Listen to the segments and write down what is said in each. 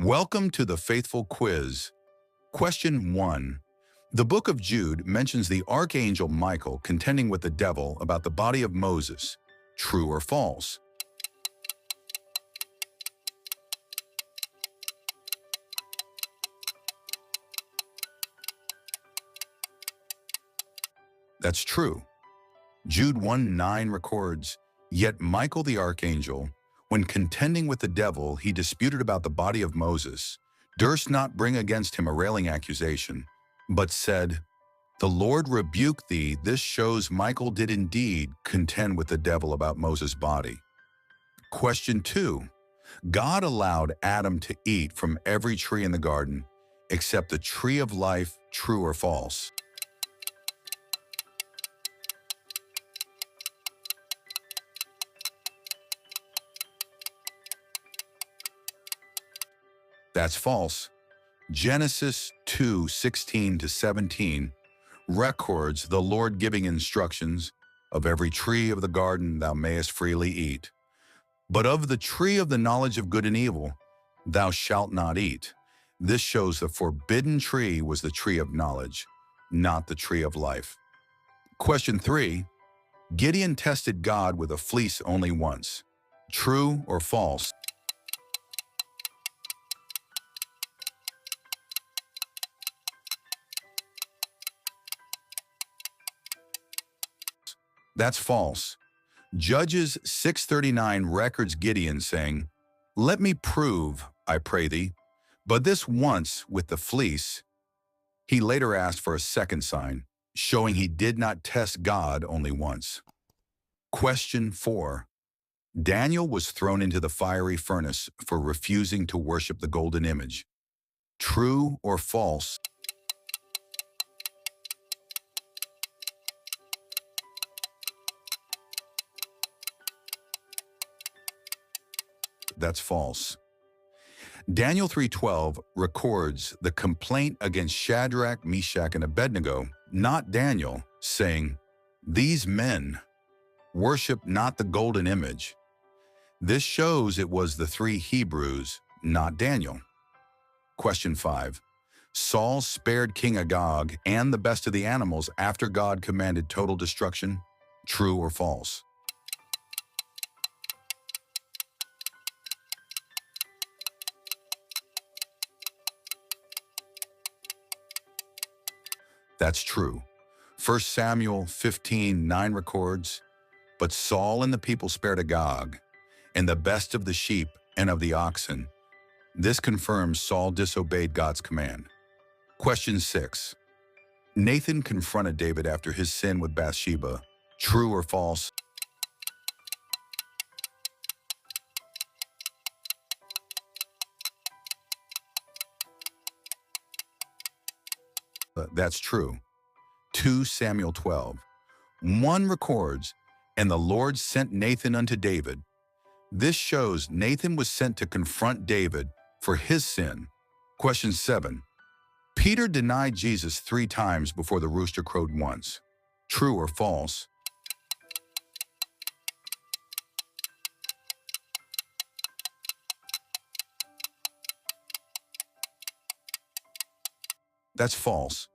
Welcome to the Faithful Quiz. Question 1. The book of Jude mentions the archangel Michael contending with the devil about the body of Moses. True or false? That's true. Jude 1:9 records, "Yet Michael the archangel, when contending with the devil, he disputed about the body of Moses, durst not bring against him a railing accusation, but said, The Lord rebuke thee." This shows Michael did indeed contend with the devil about Moses' body. Question 2. God allowed Adam to eat from every tree in the garden, except the tree of life. True or false? That's false. Genesis 2:16-17 records the Lord giving instructions, "Of every tree of the garden thou mayest freely eat, but of the tree of the knowledge of good and evil thou shalt not eat." This shows the forbidden tree was the tree of knowledge, not the tree of life. Question 3. Gideon tested God with a fleece only once. True or false? That's false. Judges 6:39 records Gideon saying, "Let me prove, I pray thee." But this once with the fleece. He later asked for a second sign, showing he did not test God only once. Question 4. Daniel was thrown into the fiery furnace for refusing to worship the golden image. True or false? That's false. Daniel 3:12 records the complaint against Shadrach, Meshach, and Abednego, not Daniel, saying, "These men worship not the golden image." This shows it was the three Hebrews, not Daniel. Question 5. Saul spared King Agag and the best of the animals after God commanded total destruction. True or false? That's true. 1 Samuel 15:9 records, "But Saul and the people spared Agag, and the best of the sheep and of the oxen." This confirms Saul disobeyed God's command. Question 6. Nathan confronted David after his sin with Bathsheba. True or false? That's true. 2 Samuel 12. 1 records, "And the Lord sent Nathan unto David." This shows Nathan was sent to confront David for his sin. Question 7. Peter denied Jesus 3 times before the rooster crowed once. True or false? That's false.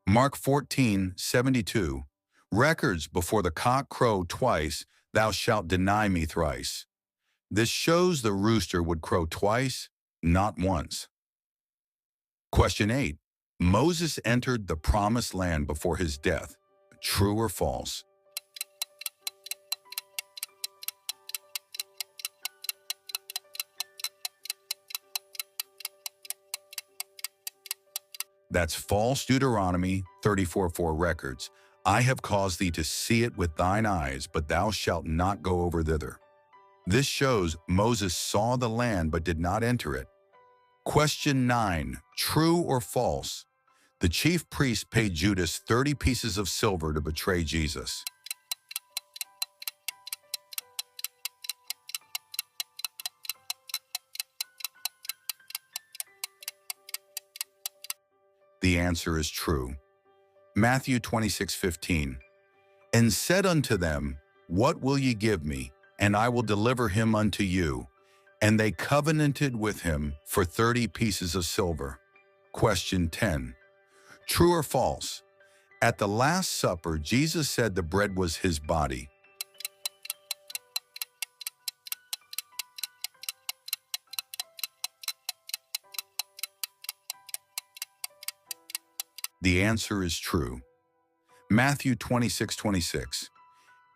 Mark 14:72 records, "Before the cock crow twice, thou shalt deny me thrice." This shows the rooster would crow twice, not once. Question 8. Moses entered the promised land before his death. True or false? That's false. Deuteronomy 34:4 records, "I have caused thee to see it with thine eyes, but thou shalt not go over thither." This shows Moses saw the land but did not enter it. Question 9. True or false? The chief priest paid Judas 30 pieces of silver to betray Jesus. The answer is true. Matthew 26:15. "And said unto them, What will ye give me? And I will deliver him unto you. And they covenanted with him for 30 pieces of silver. Question 10. True or false? At the Last Supper, Jesus said the bread was his body. The answer is true. Matthew 26:26.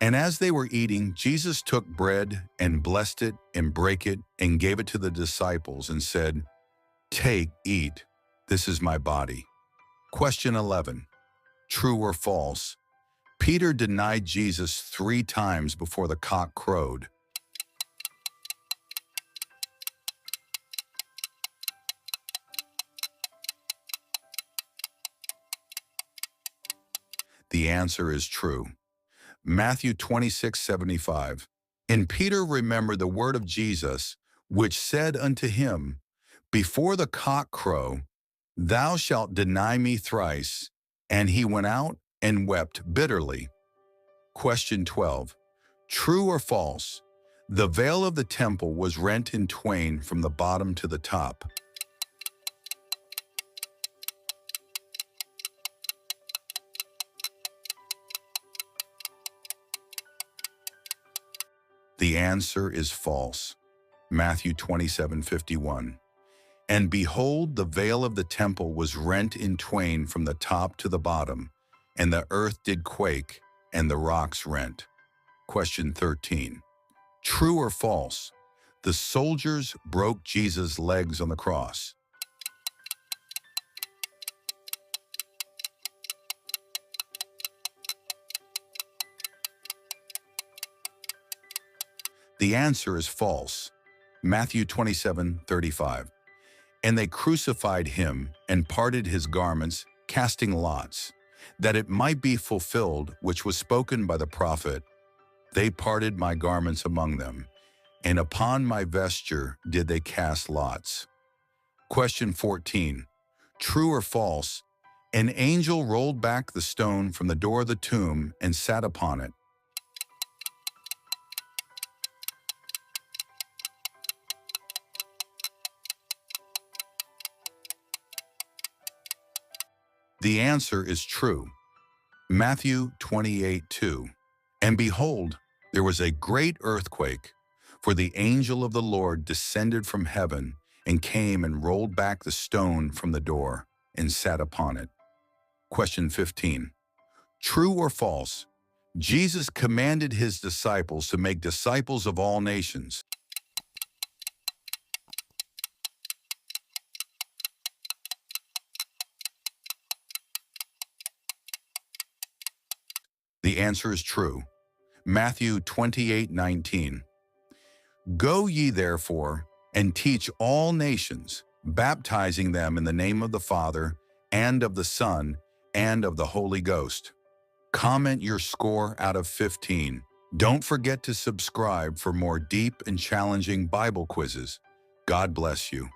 And as they were eating, Jesus took bread and blessed it and brake it and gave it to the disciples and said, "Take, eat, this is my body." Question 11. True or false? Peter denied Jesus 3 times before the cock crowed. The answer is true. Matthew 26:75. And Peter remembered the word of Jesus, which said unto him, Before the cock crow, thou shalt deny me thrice. And he went out and wept bitterly. Question 12. True or false? The veil of the temple was rent in twain from the bottom to the top. The answer is false. Matthew 27:51. And behold, the veil of the temple was rent in twain from the top to the bottom, and the earth did quake, and the rocks rent. Question 13. True or false? The soldiers broke Jesus' legs on the cross. The answer is false. Matthew 27:35. And they crucified him and parted his garments, casting lots, that it might be fulfilled which was spoken by the prophet, They parted my garments among them, and upon my vesture did they cast lots. Question 14. True or false? An angel rolled back the stone from the door of the tomb and sat upon it. The answer is true. Matthew 28:2. And behold, there was a great earthquake, for the angel of the Lord descended from heaven and came and rolled back the stone from the door and sat upon it. Question 15. True or false? Jesus commanded his disciples to make disciples of all nations. The answer is true. Matthew 28:19. Go ye therefore and teach all nations, baptizing them in the name of the Father and of the Son and of the Holy Ghost. Comment your score out of 15. Don't forget to subscribe for more deep and challenging Bible quizzes. God bless you.